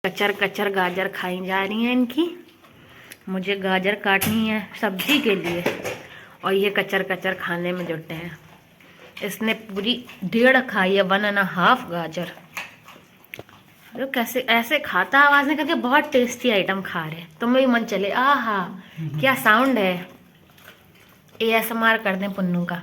कचर कचर गाजर खाई जा रही हैं इनकी। मुझे गाजर काटनी है सब्जी के लिए और ये कचर कचर खाने में जुटे हैं। इसने पूरी 1.5 खाई है, 1.5 गाजर। जो कैसे ऐसे खाता आवाज नहीं करके बहुत टेस्टी आइटम खा रहे। तुम्हें भी मन चले, आहा क्या साउंड है। ASMR कर दें पुन्नू का।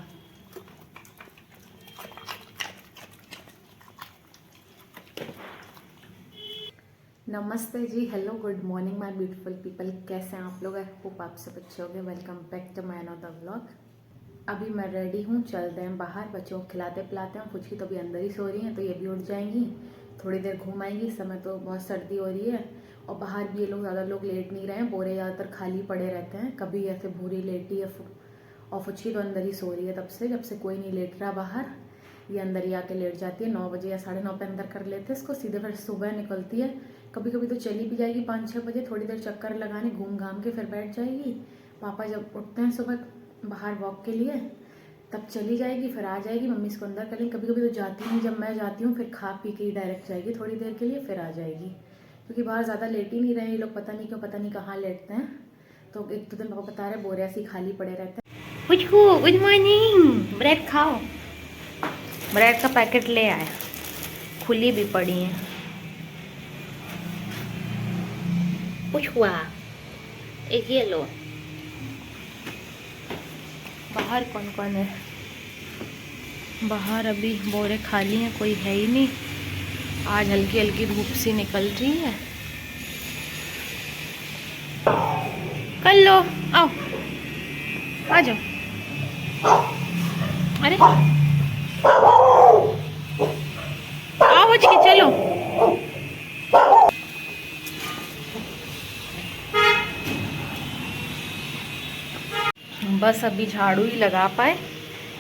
नमस्ते जी, hello, good morning my beautiful people. कैसे हैं आप लोग? आई होप आप सब अच्छे होंगे। Welcome back to my another vlog. अभी मैं रेडी हूँ, चलते हैं बाहर। बच्चों को खिलाते पिलाते हैं। फुचकी तो अभी अंदर ही सो रही हैं, तो ये भी उठ जाएंगी, थोड़ी देर घूम आएंगी। समय तो बहुत सर्दी हो रही है और बाहर भी ये लोग ज़्यादा लोग लेट नहीं रहे हैं। बोरे ज़्यादातर खाली पड़े रहते हैं, कभी ऐसे भूरी लेटी है। और फुचकी तो अंदर ही सो रही है जब से कोई नहीं लेट रहा बाहर। ये अंदर ही आके लेट जाती है। 9 बजे या 9:30 पे अंदर कर लेते हैं इसको, सीधे फिर सुबह निकलती है। कभी कभी तो चली भी जाएगी 5-6 बजे, थोड़ी देर चक्कर लगाने घूम घाम के फिर बैठ जाएगी। पापा जब उठते हैं सुबह बाहर वॉक के लिए तब चली जाएगी, फिर आ जाएगी। मम्मी इसको अंदर कर लेंगी। कभी कभी तो जाती नहीं, जब मैं जाती हूँ फिर खा पी के ही डायरेक्ट जाएगी थोड़ी देर के लिए, फिर आ जाएगी। क्योंकि बाहर ज़्यादा लेट ही नहीं रहे ये लोग, पता नहीं क्यों, पता नहीं कहाँ लेटते हैं। तो एक दो दिन पापा बता रहे बोरे ऐसे ही खाली पड़े रहते हैं। गुड मॉर्निंग, ब्रेड खाओ। ब्रेड का पैकेट ले आया, खुली भी पड़ी है। कुछ हुआ एक ये लो। बाहर कौन कौन है? बाहर अभी बोरे खाली हैं, कोई है ही नहीं। आज हल्की हल्की धूप सी निकल रही है। कर लो, आओ आ जाओ। अरे आओ बच के चलो। बस अभी झाड़ू ही लगा पाए,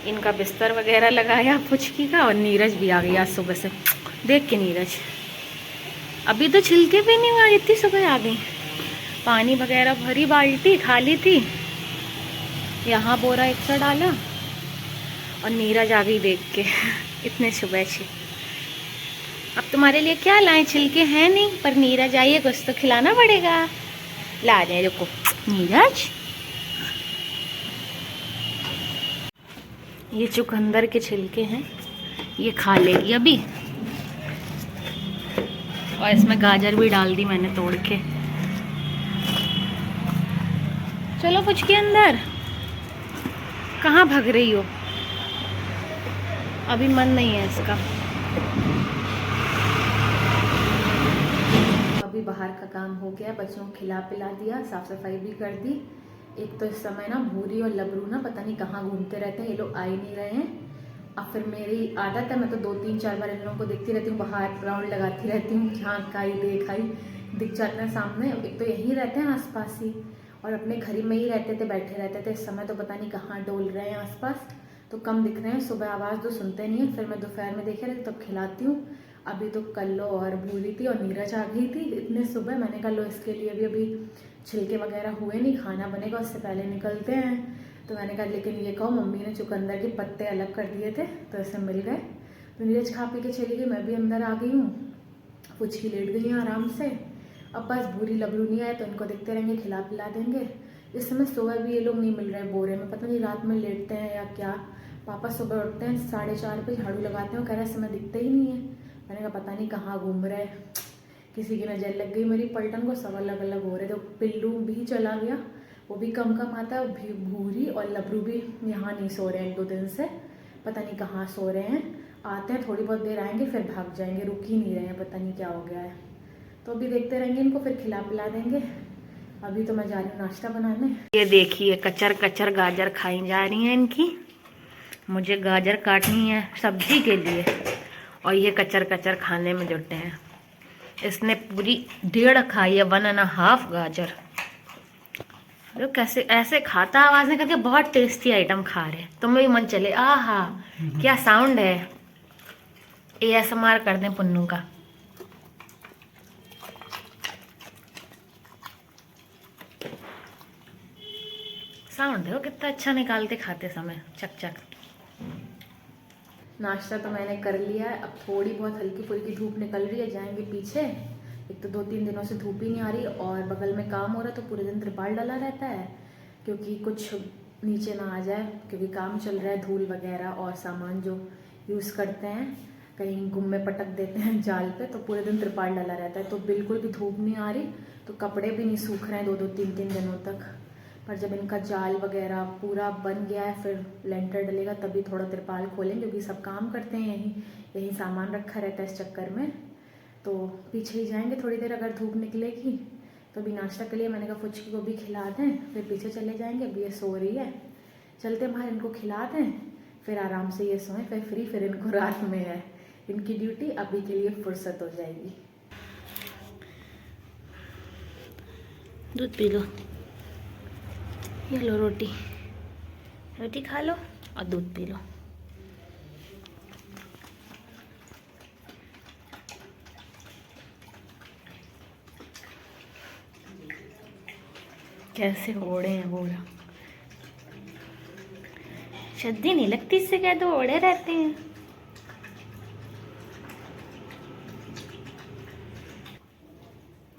इनका बिस्तर वगैरह लगाया फुचकी का। और नीरज भी आ गई आज सुबह से। देख के नीरज अभी तो छिलके भी नहीं हुआ, इतनी सुबह आ गई। पानी वगैरह भरी, बाल्टी खाली थी, यहाँ बोरा एक्स्ट्रा डाला और नीरज आ गई देख के। इतने सुबह से। अब तुम्हारे लिए क्या लाएं? छिलके हैं नहीं, पर नीरज आई है, कुछ तो खिलाना पड़ेगा। ला जाए, रुको नीरज। ये चुकंदर के छिलके हैं, ये खा लेगी अभी। और इसमें गाजर भी डाल दी मैंने तोड़ के। चलो फुचकी अंदर। कहाँ भाग रही हो? अभी मन नहीं है इसका। अभी बाहर का काम हो गया, बच्चों को खिला पिला दिया, साफ सफाई भी कर दी। एक तो इस समय ना भूरी और लबरू ना पता नहीं कहाँ घूमते रहते हैं, ये लोग आ ही नहीं रहे हैं। अब फिर मेरी आदत है, मैं तो 2-3-4 बार इन लोगों को देखती रहती हूँ, बाहर राउंड लगाती रहती हूँ, झाँक आई देख आई, दिख जाते हैं सामने। एक तो यहीं रहते हैं आसपास ही, और अपने घर में ही रहते थे, बैठे रहते थे। इस समय तो पता नहीं कहाँ डोल रहे हैं आसपास, तो कम दिख रहे हैं। सुबह आवाज़ तो सुनते नहीं है। फिर मैं दोपहर में देखे रहती तब खिलाती हूँ। अभी तो कल्लो और भूरी थी और नीरज आ गई थी इतने सुबह। मैंने कहा लो इसके लिए भी अभी छिलके वगैरह हुए नहीं, खाना बनेगा उससे पहले निकलते हैं। तो मैंने कहा लेकिन ये कहो, मम्मी ने चुकंदर के पत्ते अलग कर दिए थे तो ऐसे मिल गए। तो नीरज खा पी के चली गई, मैं भी अंदर आ गई हूँ। फुचकी लेट गई हैं आराम से। अब बस भूरी लबरू नहीं आए तो इनको देखते रहेंगे, खिला पिला देंगे। इस समय सुबह भी ये लोग नहीं मिल रहे बोरे में, पता नहीं रात में लेटते हैं या क्या। पापा सुबह उठते हैं 4:30 पे, झाड़ू लगाते हैं, कह रहे समय दिखते ही नहीं है। मैंने कहा पता नहीं कहाँ घूम रहे, किसी की नज़र लग गई मेरी पलटन को। सब अलग अलग हो रहे थे। पिल्लू भी चला गया, वो भी कम कम आता है। भूरी और लबरू भी यहाँ नहीं सो रहे हैं 1-2 दिन से, पता नहीं कहाँ सो रहे हैं। आते हैं थोड़ी बहुत देर आएंगे फिर भाग जाएंगे, रुक ही नहीं रहे हैं, पता नहीं क्या हो गया है। तो अभी देखते रहेंगे इनको, फिर खिला पिला देंगे। अभी तो मैं जा रही हूँ नाश्ता बनाने। ये देखिए कचर कचर गाजर खाई जा रही हैं इनकी। मुझे गाजर काटनी है सब्जी के लिए और ये कचर कचर खाने में जुटे हैं। इसने पूरी 1.5 खाई है, 1.5 गाजर। जो कैसे ऐसे खाता आवाज नहीं करके बहुत टेस्टी आइटम खा रहे। तुम्हें भी मन चले, आहा क्या साउंड है। ASMR कर दें पुन्नू का। साउंड देखो कितना अच्छा निकालते खाते समय, चक चक। नाश्ता तो मैंने कर लिया है। अब थोड़ी बहुत हल्की फुल्की धूप निकल रही है, जाएंगे पीछे एक तो 2-3 दिनों से धूप ही नहीं आ रही और बगल में काम हो रहा तो पूरे दिन त्रिपाल डाला रहता है क्योंकि कुछ नीचे ना आ जाए, क्योंकि काम चल रहा है, धूल वगैरह और सामान जो यूज़ करते हैं कहीं गुम में पटक देते हैं जाल पे, तो पूरे दिन त्रिपाल डाला रहता है। तो बिल्कुल भी धूप नहीं आ रही, तो कपड़े भी नहीं सूख रहे हैं 2-2 3-3 दिनों तक। पर जब इनका जाल वगैरह पूरा बन गया है फिर लेंटर डलेगा तभी थोड़ा त्रिपाल खोलें, क्योंकि सब काम करते हैं यहीं सामान रखा रहता है इस चक्कर में। तो पीछे ही जाएंगे थोड़ी देर, अगर धूप निकलेगी तो अभी नाश्ता के लिए मैंने कहा फुचकी को भी खिला दें, फिर पीछे चले जाएंगे। अभी ये सो रही है, चलते बाहर इनको खिला दें, फिर आराम से ये सोएं, फिर फ्री, फिर इनको रात में है इनकी ड्यूटी, अभी के लिए फुर्सत हो जाएगी। दूध पी लो, ये लो रोटी, रोटी खा लो और दूध पी लो। कैसे ओढ़े हैं बोला, सर्दी नहीं लगती इससे, क्या तो ओढ़े रहते हैं।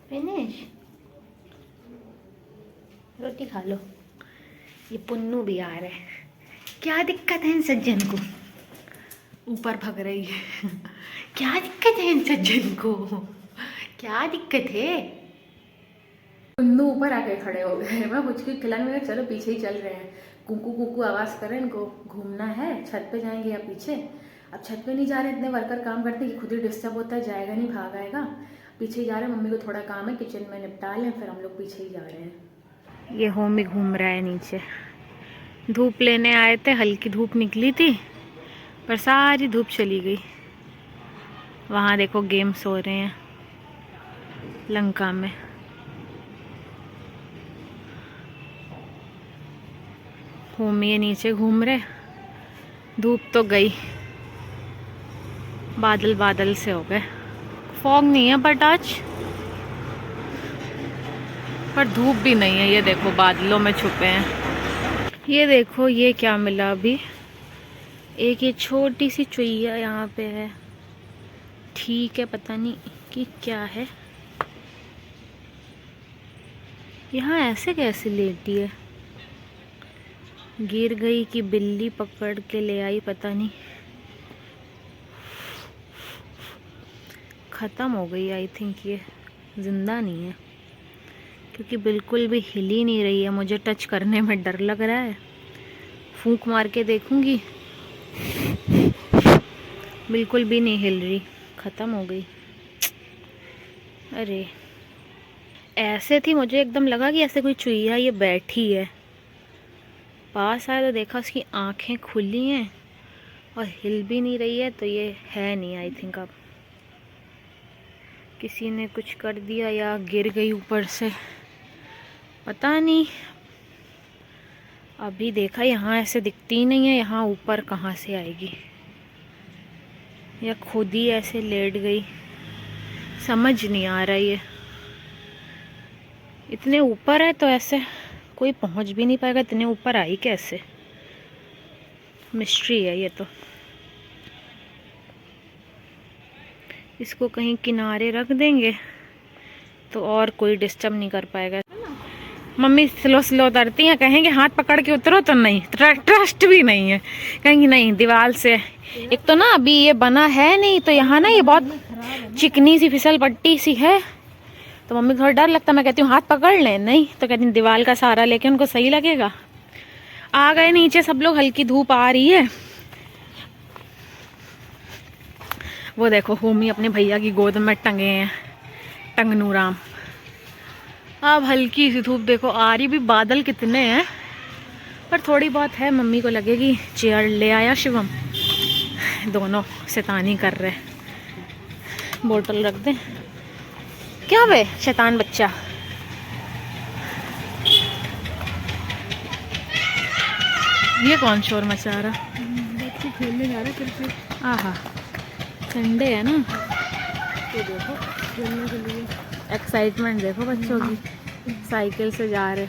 फिनिश, रोटी खा लो। ये पुन्नू भी आ रहा है, क्या दिक्कत है इन सज्जन को, ऊपर भग रही है क्या दिक्कत है इन सज्जन को, क्या दिक्कत है। पुन्नू ऊपर आके खड़े हो गए, मैं फुचकी खिलाने में चलो पीछे ही चल रहे हैं, कुकू कुकू आवाज़ करें, इनको घूमना है, छत पे जाएंगे या पीछे। अब छत पे नहीं जा रहे, इतने वर्कर काम करते हैं कि खुद ही डिस्टर्ब होता है, जाएगा नहीं, भाग आएगा, पीछे ही जा रहे हैं। मम्मी को थोड़ा काम है किचन में, निपटा लें, फिर हम लोग पीछे ही जा रहे हैं। ये होमी घूम रहा है नीचे, धूप लेने आए थे, हल्की धूप निकली थी पर सारी धूप चली गई। वहाँ देखो गेम्स हो रहे हैं लंका में। होमी ये नीचे घूम रहे, धूप तो गई, बादल बादल से हो गए, फॉग नहीं है बट आज, पर धूप भी नहीं है, ये देखो बादलों में छुपे हैं। ये देखो ये क्या मिला अभी, एक ये छोटी सी चुईया यहाँ पे है, ठीक है पता नहीं कि क्या है। यहाँ ऐसे कैसे लेटी है, गिर गई कि बिल्ली पकड़ के ले आई पता नहीं, ख़त्म हो गई आई थिंक, ये जिंदा नहीं है क्योंकि बिल्कुल भी हिल ही नहीं रही है। मुझे टच करने में डर लग रहा है, फूंक मार के देखूंगी, बिल्कुल भी नहीं हिल रही, ख़त्म हो गई। अरे ऐसे थी, मुझे एकदम लगा कि ऐसे कोई चुईया ये बैठी है, पास आया तो देखा उसकी आंखें खुली हैं और हिल भी नहीं रही है, तो ये है नहीं आई थिंक, अब किसी ने कुछ कर दिया या गिर गई ऊपर से, पता नहीं। अभी देखा यहाँ ऐसे दिखती ही नहीं है, यहाँ ऊपर कहाँ से आएगी, या खुद ही ऐसे लेट गई, समझ नहीं आ रहा। ये इतने ऊपर है तो ऐसे कोई पहुंच भी नहीं पाएगा, इतने ऊपर आई कैसे, मिस्ट्री है ये तो। इसको कहीं किनारे रख देंगे तो और कोई डिस्टर्ब नहीं कर पाएगा। मम्मी स्लो स्लो उतरती हैं, कहेंगे हाथ पकड़ के उतरो तो नहीं, ट्रस्ट भी नहीं है, कहेंगे नहीं दीवार से। एक तो ना अभी ये बना है नहीं, तो यहाँ ना ये बहुत चिकनी सी फिसल पट्टी सी है, तो मम्मी को थोड़ा डर लगता है। मैं कहती हूँ हाथ पकड़ लें, नहीं तो कहती हूँ दीवार का सहारा लेके उनको सही लगेगा। आ गए नीचे सब लोग, हल्की धूप आ रही है। वो देखो होमी अपने भैया की गोद में टंगे हैं, टंगनू राम। अब हल्की सी धूप देखो आ रही, भी बादल कितने हैं पर थोड़ी बहुत है। मम्मी को लगेगी चेयर ले आया शिवम, दोनों शैतानी कर रहे। बोतल रख दे, क्या वे शैतान बच्चा। ये कौन शोर मचा रहा, बच्चे खेलने जा रहे क्रिकेट। आहा संडे है ना, तो देखो खेलने के लिए एक्साइटमेंट देखो बच्चों की, साइकिल से जा रहे।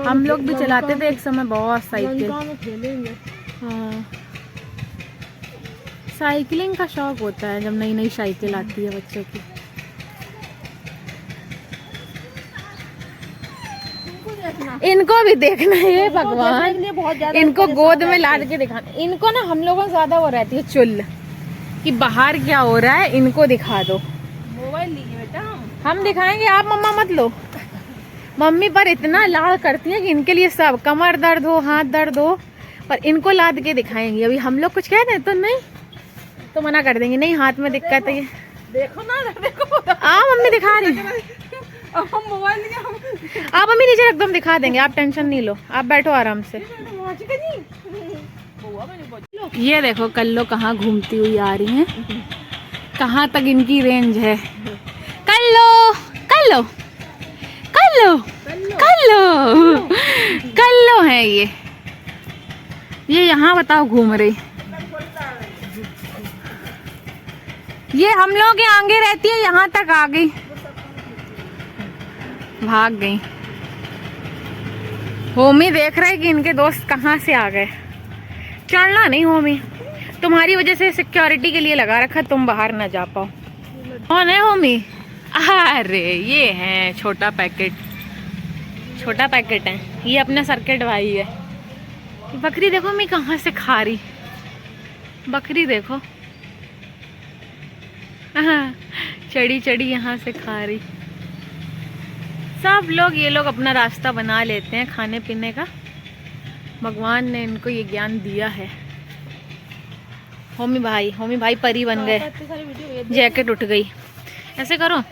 हम लोग भी चलाते थे एक समय बहुत साइकिल, खेलेंगे। हाँ साइकिलिंग का शौक होता है जब नई नई साइकिल आती है बच्चों की। इनको भी देखना है भगवान, बहुत ज्यादा इनको गोद में लाद के दिखाना। इनको ना हम लोगों से ज्यादा वो रहती है चुल कि बाहर क्या हो रहा है, इनको दिखा दो। मोबाइल लीजिए बेटा, हम दिखाएंगे, आप मम्मा मत लो। मम्मी पर इतना लाड़ करती है कि इनके लिए सब, कमर दर्द हो, हाथ दर्द हो, पर इनको लाद के दिखाएंगे। अभी हम लोग कुछ कह दें तो नहीं, तो मना कर देंगे, नहीं हाथ में दिक्कत है। देखो ना, देखो मम्मी दिखा रही, अब हम मोबाइल लिए हम आप मम्मी नीचे एकदम दिखा देंगे, आप टेंशन नहीं लो, आप बैठो आराम से। ये देखो कल्लो कहाँ घूमती हुई आ रही हैं, कहाँ तक इनकी रेंज है। कल्लो कल्लो कल्लो कल्लो कल्लो है ये यहाँ बताओ घूम रही। ये हम लोग के आगे रहती है, यहाँ तक आ गई, भाग गई। होमी देख रहे कि इनके दोस्त कहाँ से आ गए। चढ़ना नहीं होमी, तुम्हारी वजह से सिक्योरिटी के लिए लगा रखा, तुम बाहर ना जा पाओ। कौन है होमी? अरे ये है छोटा पैकेट, छोटा पैकेट है ये, अपना सर्किट भाई है। बकरी देखो मैं कहाँ से खा रही, बकरी देखो चढ़ी चढ़ी यहाँ से खा रही। सब लोग, ये लोग अपना रास्ता बना लेते हैं खाने पीने का, भगवान ने इनको ये ज्ञान दिया है। होमी भाई परी बन गए, जैकेट उठ गई। ऐसे करो,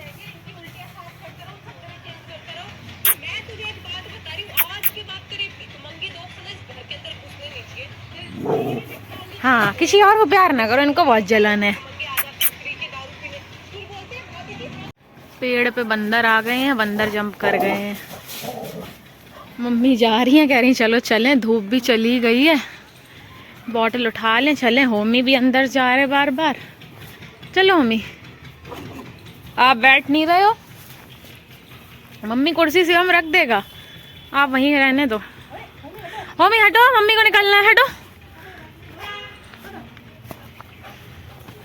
हाँ किसी और को प्यार ना करो, इनको बहुत जलन है। पेड़ पे बंदर आ गए हैं, बंदर जंप कर गए हैं। मम्मी जा रही हैं, कह रही चलो चलें, धूप भी चली गई है, बॉटल उठा लें चलें। होमी भी अंदर जा रहे बार बार। चलो होमी, आप बैठ नहीं रहे हो, मम्मी कुर्सी से हम रख देगा, आप वहीं रहने दो। होमी हटो, मम्मी को निकलना है, हटो।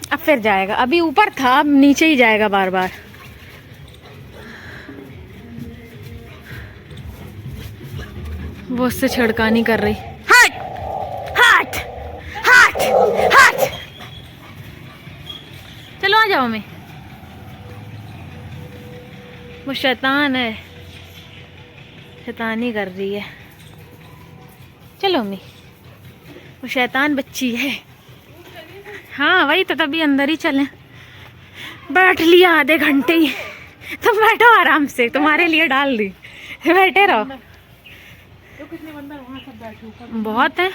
अब फिर जाएगा, अभी ऊपर था अब नीचे ही जाएगा बार बार। वो उससे छिड़कानी कर रही। हट हट हट हट, चलो आ जाओ। मैं वो शैतान है, शैतानी कर रही है। चलो मम्मी, वो शैतान बच्ची है। हाँ वही तो, तभी अंदर ही चलें। बैठ लिया आधे घंटे ही, तुम बैठो आराम से, तुम्हारे लिए डाल दी, बैठे रहो। कितने बंदर वहाँ सब बैठे ऊपर, बहुत है,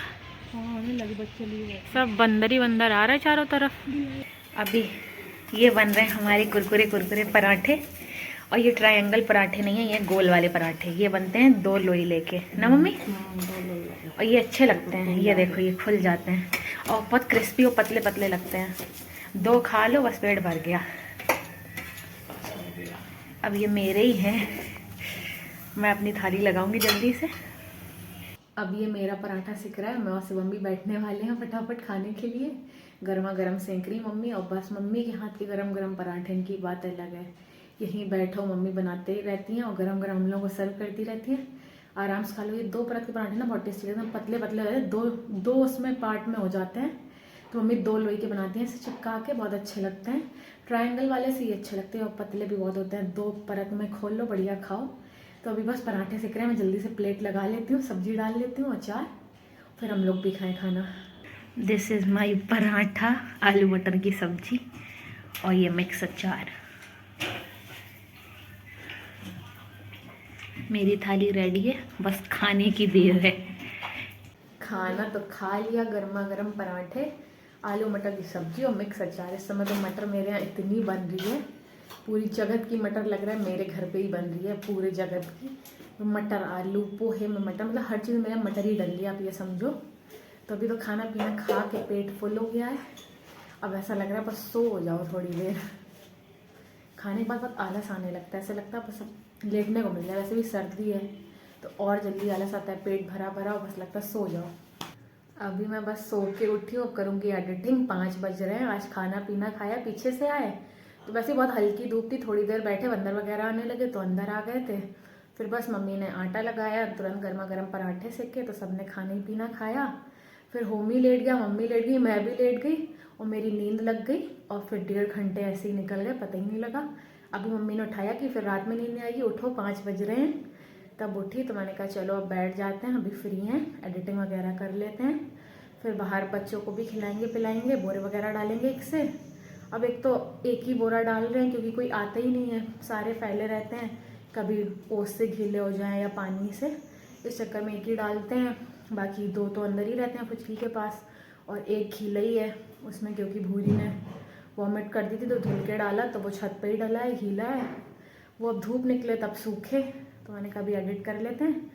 लगे बच्चे लिए सब बंदर ही बंदर आ रहे हैं चारों तरफ। अभी ये बन रहे हैं हमारे कुरकुरे कुरकुरे पराठे, और ये ट्रायंगल पराठे नहीं है, ये गोल वाले पराठे। ये बनते हैं 2 लोई लेके ना मम्मी, और ये अच्छे लगते हैं। ये देखो ये खुल जाते हैं और बहुत क्रिस्पी और पतले पतले लगते हैं। 2 खा लो बस पेट भर गया। अब ये मेरे ही हैं, मैं अपनी थाली लगाऊंगी जल्दी से। अब ये मेरा पराठा सिक रहा है, मैं और शिवम भी बैठने वाले हैं फटाफट खाने के लिए। गर्मा गर्म सेंक रही मम्मी, और बस मम्मी के हाथ के गरम गरम पराठे की बात अलग है। यहीं बैठो, मम्मी बनाते ही रहती हैं और गरम गरम हम लोगों को सर्व करती रहती है। आराम से खा लो। ये 2 परत के पराठे ना बहुत टेस्टी लगते हैं, पतले पतले होते हैं, दो उसमें पार्ट में हो जाते हैं। तो मम्मी 2 लोई के बनाती हैं, इसे चिपका के, बहुत अच्छे लगते हैं। ट्रायंगल वाले से ही अच्छे लगते हैं और पतले भी बहुत होते हैं। 2 परत में खोल लो, बढ़िया खाओ। तो अभी बस पराठे सेक रहे हैं, मैं जल्दी से प्लेट लगा लेती हूँ, सब्जी डाल लेती हूँ, अचार, फिर हम लोग भी खाएं खाना। दिस इज़ माई पराठा, आलू मटर की सब्जी और ये मिक्स अचार। मेरी थाली रेडी है, बस खाने की देर है। खाना तो खा लिया, गर्मा गर्म पराठे, आलू मटर की सब्जी और मिक्स अचार। इस समय तो मटर मेरे यहाँ इतनी बन रही है, पूरी जगत की मटर लग रहा है मेरे घर पे ही बन रही है, पूरे जगत की। तो मटर, आलू, पोहे में मटर, मतलब हर चीज़ मेरा मटर ही डल रही है, आप ये समझो। तो अभी तो खाना पीना खा के पेट फुल हो गया है, अब ऐसा लग रहा है बस सो हो जाओ थोड़ी देर। खाने के बाद बहुत आलस आने लगता है, ऐसा लगता है बस लेटने को मिल जाए। वैसे भी सर्दी है तो और जल्दी आलस आता है, पेट भरा भरा और बस लगता है सो जाओ। अभी मैं बस सो के उठी हूँ, करूँगी एडिटिंग। 5 बज रहे हैं, आज खाना पीना खाया, पीछे से आए तो वैसे बहुत हल्की धूप थी, थोड़ी देर बैठे, बंदर वगैरह आने लगे तो अंदर आ गए थे, फिर बस मम्मी ने आटा लगाया, तुरंत गर्मा गर्म पराठे सेके, तो सबने खाना पीना खाया। फिर होमी लेट गया, मम्मी लेट गई, मैं भी लेट गई और मेरी नींद लग गई। और फिर 1.5 घंटे ऐसे ही निकल गए, पता ही नहीं लगा। अभी मम्मी ने उठाया कि फिर रात में नींद नहीं आएगी, उठो 5 बज रहे हैं। तब उठी तो मैंने कहा चलो अब बैठ जाते हैं, अभी फ्री हैं, एडिटिंग वगैरह कर लेते हैं। फिर बाहर बच्चों को भी खिलाएंगे पिलाएंगे, बोरे वगैरह डालेंगे एक से। अब एक तो एक ही बोरा डाल रहे हैं क्योंकि कोई आता ही नहीं है, सारे फैले रहते हैं, कभी ओस से गीले हो जाएं या पानी से, इस चक्कर में एक ही डालते हैं। बाकी 2 तो अंदर ही रहते हैं फुचकी के पास, और एक गीला ही है उसमें, क्योंकि भूरी ने वॉमिट कर दी थी तो धुल के डाला, तो वो छत पे ही डला है, गीला है वो। अब धूप निकले तब सूखे, तो मैंने कहा एडिट कर लेते हैं,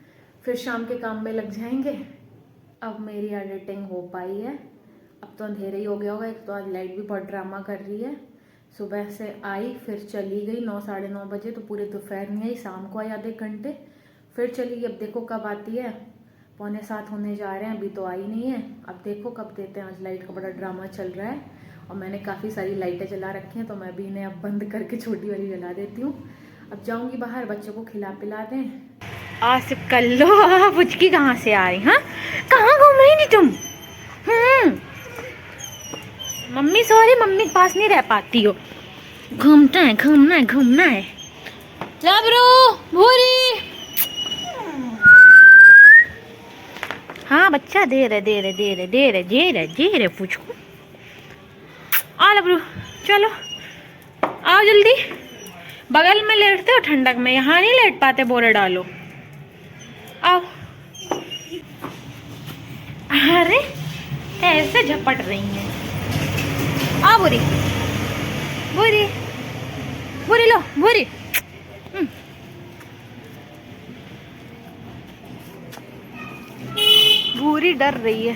फिर शाम के काम में लग जाएंगे। अब मेरी एडिटिंग हो पाई है। अब तो अंधेरा ही हो गया होगा, एक तो आज लाइट भी बहुत ड्रामा कर रही है। सुबह से आई फिर चली गई 9 साढ़े 9 बजे, तो पूरे दोपहर नहीं आई, शाम को आई आधे घंटे, फिर चली गई। अब देखो कब आती है, 6:45 होने जा रहे हैं, अभी तो आई नहीं है। अब देखो कब देते हैं, आज लाइट का बड़ा ड्रामा चल रहा है। और मैंने काफ़ी सारी लाइटें जला रखी हैं, तो मैं भी इन्हें अब बंद करके छोटी वाली जला देती हूँ। अब जाऊँगी बाहर, बच्चों को खिला पिला दें। आसिफ कर लो, पुचकी कहाँ से आ रही? हाँ, कहाँ घूम रही थी तुम? मम्मी सॉरी, मम्मी के पास नहीं रह पाती हो, घूमता है घूमना है घूमना है। लबरू भूरी, हाँ बच्चा दे रहे दे रहे दे रहे दे रहे दे रहे दे रहे पूछो। आ लबरू चलो आओ जल्दी, बगल में लेटते हो ठंडक में, यहाँ नहीं लेट पाते, बोरे डालो आओ। अरे ऐसे झपट रही हैं, आ बुरी बुरी बुरी लो बुरी। भूरी डर रही है,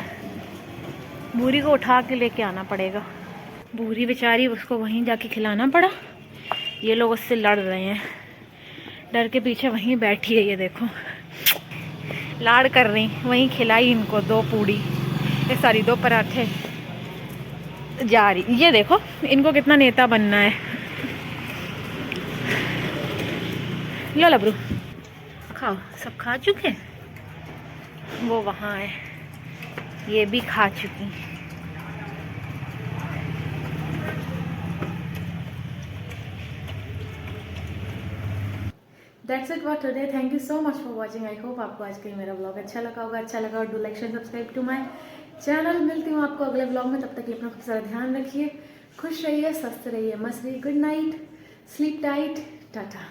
भूरी को उठा के लेके आना पड़ेगा। भूरी बेचारी, उसको वहीं जाके खिलाना पड़ा। ये लोग उससे लड़ रहे हैं, डर के पीछे वहीं बैठी है, ये देखो लाड़ कर रही। वहीं खिलाई इनको 2 पूड़ी, ये सारी 2 पराठे जा रही। ये देखो इनको कितना नेता बनना है। लो लबरू खाओ, सब खा चुके, वो वहाँ है, ये भी खा चुकी। That's it for today. Thank you so much for watching. I hope आपको आज का मेरा व्लॉग अच्छा लगा होगा। अच्छा लगा और do like share subscribe to my channel. मिलती हूँ आपको अगले व्लॉग में, तब तक के लिए अपना खूब सारा ध्यान रखिए, खुश रहिए, स्वस्थ रहिए, मस्त रहिए। Good night, sleep tight, Tata.